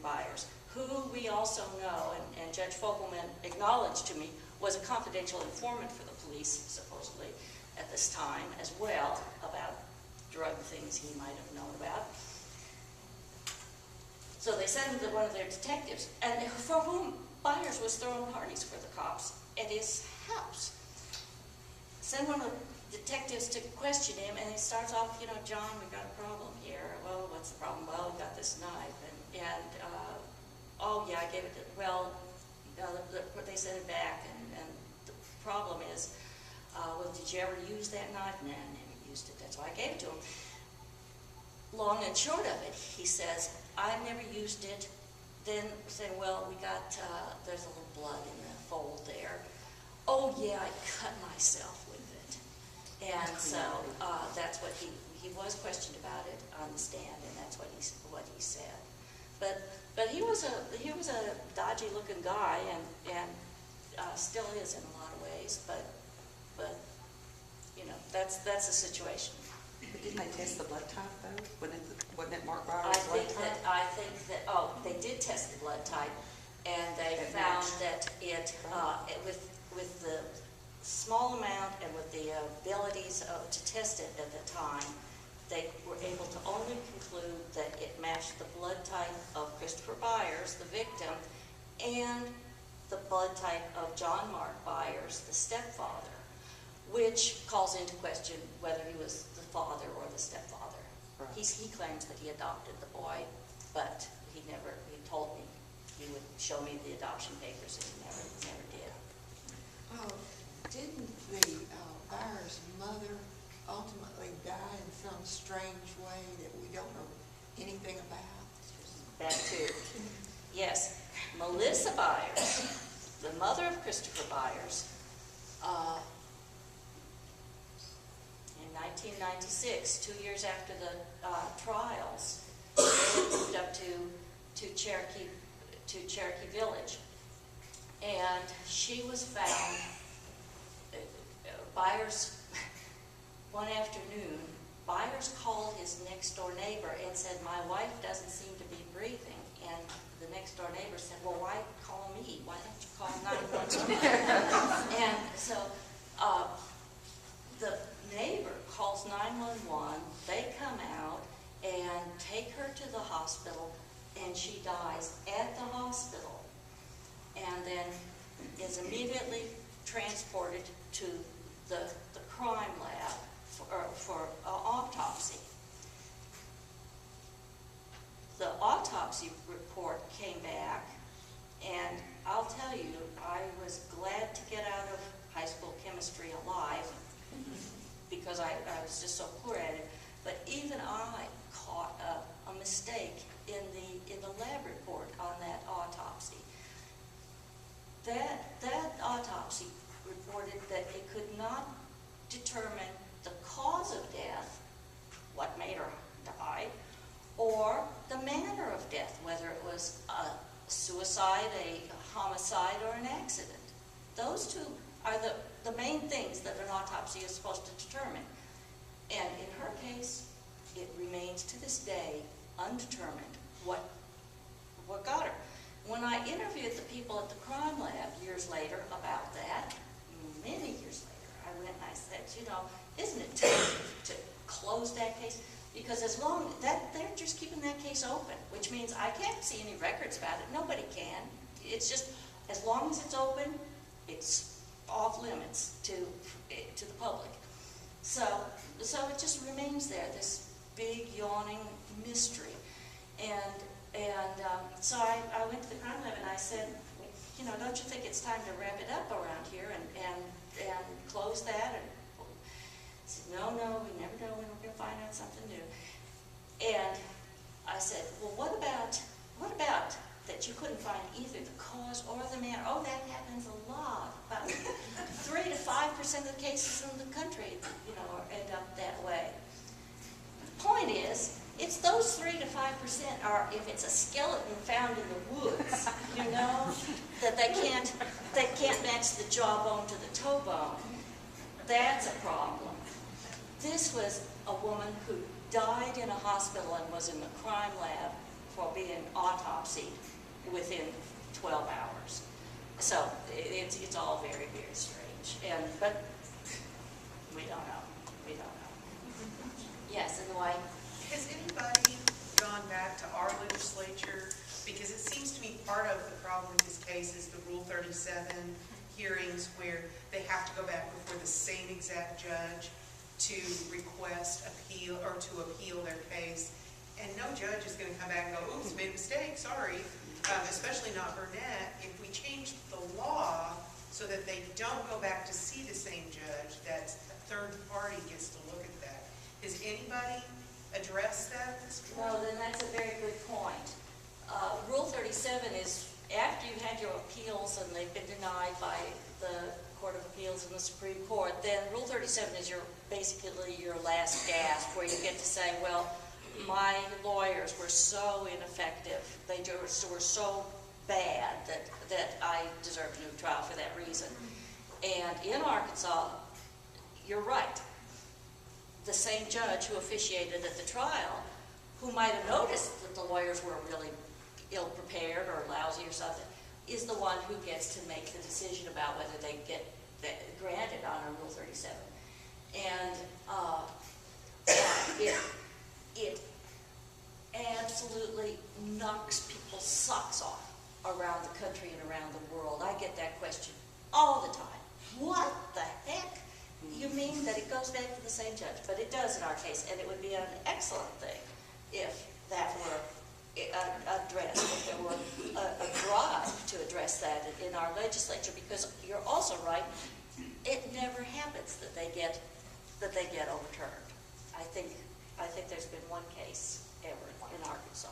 Byers, who we also know, and Judge Fogelman acknowledged to me, was a confidential informant for the police, supposedly, at this time as well, about drug things he might have known about. So they sent him to one of their detectives, and for whom Byers was throwing parties for the cops at his house. Send one of the detectives to question him, and he starts off, you know, John, we got a problem here. Well, what's the problem? Well, we got this knife, oh yeah, I gave it to, well, they sent it back, and the problem is, well, did you ever use that knife? Nah, I never used it. That's why I gave it to him. Long and short of it, he says, I've never used it. Then say, well, we got, there's a little blood in the fold there. Oh yeah, I cut myself with it. And so that's what he was questioned about it on the stand, and that's what he said. But he was a dodgy looking guy, and still is in a lot of ways. But you know, that's the situation. But didn't they test the blood type though? Wasn't it Mark Byers' blood type? I think that they did test the blood type, and they found that it with the small amount and with the abilities to test it at the time, they were able to only conclude that it matched the blood type of Christopher Byers, the victim, and the blood type of John Mark Byers, the stepfather, which calls into question whether he was the father or the stepfather. Right. He claims that he adopted the boy, but he told me he would show me the adoption papers, and he never did. Didn't the Byers' mother ultimately die in some strange way that we don't know anything about? That too. Yes. Melissa Byers, the mother of Christopher Byers, in 1996, 2 years after the trials, they moved up to Cherokee Village, and she was found. Byers, one afternoon, Byers called his next door neighbor and said, my wife doesn't seem to be breathing. And the next door neighbor said, well, why call me? Why don't you call 911? And so the neighbor calls 911. They come out and take her to the hospital, and she dies at the hospital, and then is immediately transported to the crime lab for autopsy. The autopsy report came back, and I'll tell you, I was glad to get out of high school chemistry alive because I was just so poor at it. But even I caught a mistake in the lab report on that autopsy. That autopsy reported that it could not determine the cause of death, what made her die, or the manner of death, whether it was a suicide, a homicide, or an accident. Those two are the main things that an autopsy is supposed to determine. And in her case, it remains to this day undetermined what got her. When I interviewed the people at the crime lab years later about that, many years later, I went and I said, you know, isn't it time to close that case? Because as long that they're just keeping that case open, which means I can't see any records about it. Nobody can. It's just as long as it's open, it's off limits to the public. So it just remains there, this big yawning mystery. So I went to the crime lab and I said, you know, don't you think it's time to wrap it up around here and close that? And I said, no, we never know when we're going to find out something new. And I said, well, what about that you couldn't find either the cause or the manner? Oh, that happens a lot. About 3 to 5% of the cases in the country, you know, end up that way. The point is, it's those 3 to 5% are if it's a skeleton found in the woods, you know, that they can't match the jawbone to the toe bone. That's a problem. This was a woman who died in a hospital and was in the crime lab for being autopsied within 12 hours. So it's all very, very strange. But we don't know. We don't know. Yes, in the way. Has anybody gone back to our legislature? Because it seems to me part of the problem with this case is the Rule 37 hearings where they have to go back before the same exact judge to request appeal or to appeal their case. And no judge is going to come back and go, oops, made a mistake, sorry. Especially not Burnett. If we change the law so that they don't go back to see the same judge, that a third party gets to look at that. Has anybody addressed that at this point? No, then that's a very good point. Rule 37 is after you've had your appeals and they've been denied by the Court of Appeals and the Supreme Court, then Rule 37 is basically your last gasp where you get to say, well, my lawyers were so ineffective, they were so bad that I deserve a new trial for that reason. And in Arkansas, you're right. The same judge who officiated at the trial, who might have noticed that the lawyers were really ill-prepared or lousy or something, is the one who gets to make the decision about whether they get granted on Rule 37. And it absolutely knocks people's socks off around the country and around the world. I get that question all the time. What the heck? You mean that it goes back to the same judge? But it does in our case, and it would be an excellent thing if that were addressed, if there were a drive to address that in our legislature, because you're also right, it never happens that they get overturned. I think there's been one case ever in Arkansas.